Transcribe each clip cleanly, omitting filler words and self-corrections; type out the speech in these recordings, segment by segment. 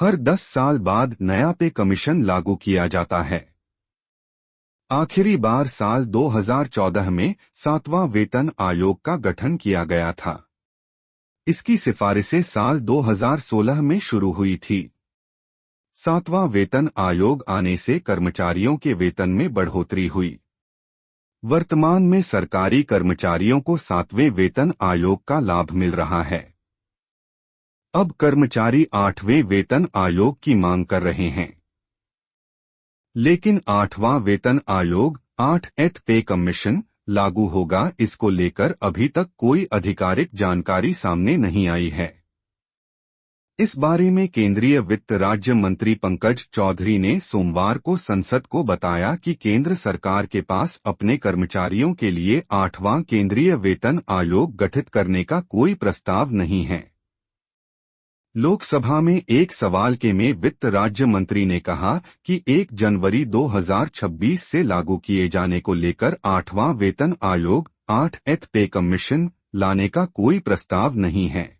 हर 10 साल बाद नया पे कमीशन लागू किया जाता है। आखिरी बार साल 2014 में 7वां वेतन आयोग का गठन किया गया था। इसकी सिफारिशें साल 2016 में शुरू हुई थी। 7वां वेतन आयोग आने से कर्मचारियों के वेतन में बढ़ोतरी हुई। वर्तमान में सरकारी कर्मचारियों को 7वें वेतन आयोग का लाभ मिल रहा है। अब कर्मचारी 8वें वेतन आयोग की मांग कर रहे हैं, लेकिन 8वां वेतन आयोग 8th पे कमीशन लागू होगा, इसको लेकर अभी तक कोई आधिकारिक जानकारी सामने नहीं आई है। इस बारे में केंद्रीय वित्त राज्य मंत्री पंकज चौधरी ने सोमवार को संसद को बताया कि केंद्र सरकार के पास अपने कर्मचारियों के लिए 8वां केंद्रीय वेतन आयोग गठित करने का कोई प्रस्ताव नहीं है। लोकसभा में एक सवाल के में वित्त राज्य मंत्री ने कहा कि 1 जनवरी 2026 से लागू किए जाने को लेकर 8वां वेतन आयोग 8th पे कमीशन लाने का कोई प्रस्ताव नहीं है।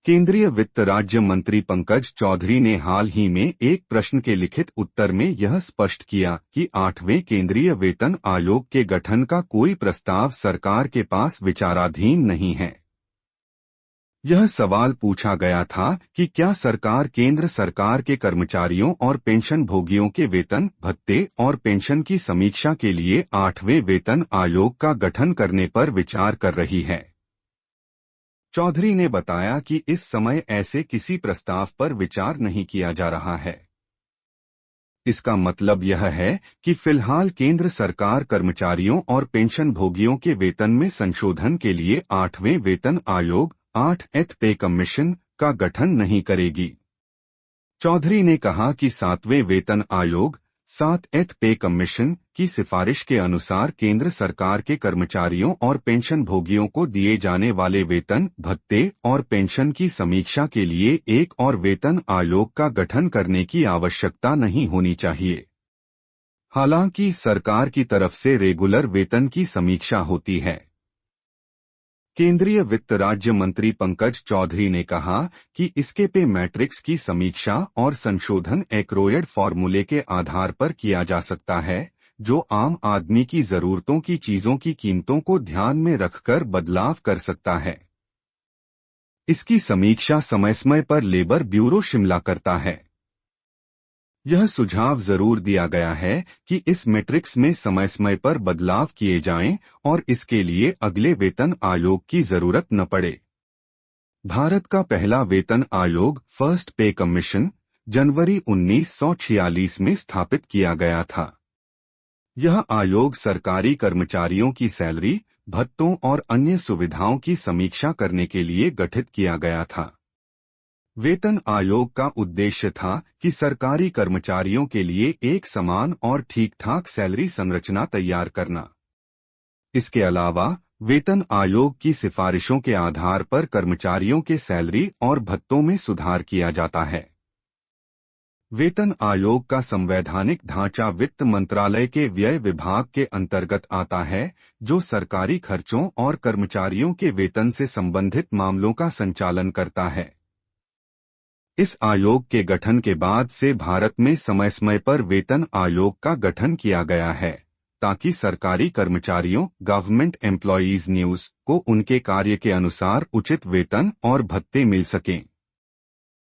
केंद्रीय वित्त राज्य मंत्री पंकज चौधरी ने हाल ही में एक प्रश्न के लिखित उत्तर में यह स्पष्ट किया कि 8वें केंद्रीय वेतन आयोग के गठन का कोई प्रस्ताव सरकार के पास विचाराधीन नहीं है। यह सवाल पूछा गया था कि क्या सरकार केंद्र सरकार के कर्मचारियों और पेंशन भोगियों के वेतन, भत्ते और पेंशन की समीक्षा के लिए 8वें वेतन आयोग का गठन करने पर विचार कर रही है। चौधरी ने बताया कि इस समय ऐसे किसी प्रस्ताव पर विचार नहीं किया जा रहा है। इसका मतलब यह है कि फिलहाल केंद्र सरकार कर्मचारियों और पेंशन भोगियों के वेतन में संशोधन के लिए 8वें वेतन आयोग 8th पे कमीशन का गठन नहीं करेगी। चौधरी ने कहा कि 7वें वेतन आयोग 7th पे कमीशन की सिफारिश के अनुसार केंद्र सरकार के कर्मचारियों और पेंशन भोगियों को दिए जाने वाले वेतन, भत्ते और पेंशन की समीक्षा के लिए एक और वेतन आयोग का गठन करने की आवश्यकता नहीं होनी चाहिए। हालांकि सरकार की तरफ से रेगुलर वेतन की समीक्षा होती है। केंद्रीय वित्त राज्य मंत्री पंकज चौधरी ने कहा कि इसके पे मैट्रिक्स की समीक्षा और संशोधन एक्रोयड फॉर्मूले के आधार पर किया जा सकता है, जो आम आदमी की जरूरतों की चीजों की कीमतों को ध्यान में रखकर बदलाव कर सकता है। इसकी समीक्षा समय समय पर लेबर ब्यूरो शिमला करता है। यह सुझाव जरूर दिया गया है कि इस मैट्रिक्स में समय समय पर बदलाव किए जाएं और इसके लिए अगले वेतन आयोग की जरूरत न पड़े। भारत का पहला वेतन आयोग फर्स्ट पे कमीशन जनवरी 1946 में स्थापित किया गया था। यह आयोग सरकारी कर्मचारियों की सैलरी, भत्तों और अन्य सुविधाओं की समीक्षा करने के लिए गठित किया गया था। वेतन आयोग का उद्देश्य था कि सरकारी कर्मचारियों के लिए एक समान और ठीक-ठाक सैलरी संरचना तैयार करना। इसके अलावा वेतन आयोग की सिफारिशों के आधार पर कर्मचारियों के सैलरी और भत्तों में सुधार किया जाता है। वेतन आयोग का संवैधानिक ढांचा वित्त मंत्रालय के व्यय विभाग के अंतर्गत आता है, जो सरकारी खर्चों और कर्मचारियों के वेतन से संबंधित मामलों का संचालन करता है। इस आयोग के गठन के बाद से भारत में समय समय पर वेतन आयोग का गठन किया गया है, ताकि सरकारी कर्मचारियों गवर्नमेंट एम्प्लॉयीज न्यूज को उनके कार्य के अनुसार उचित वेतन और भत्ते मिल सकें।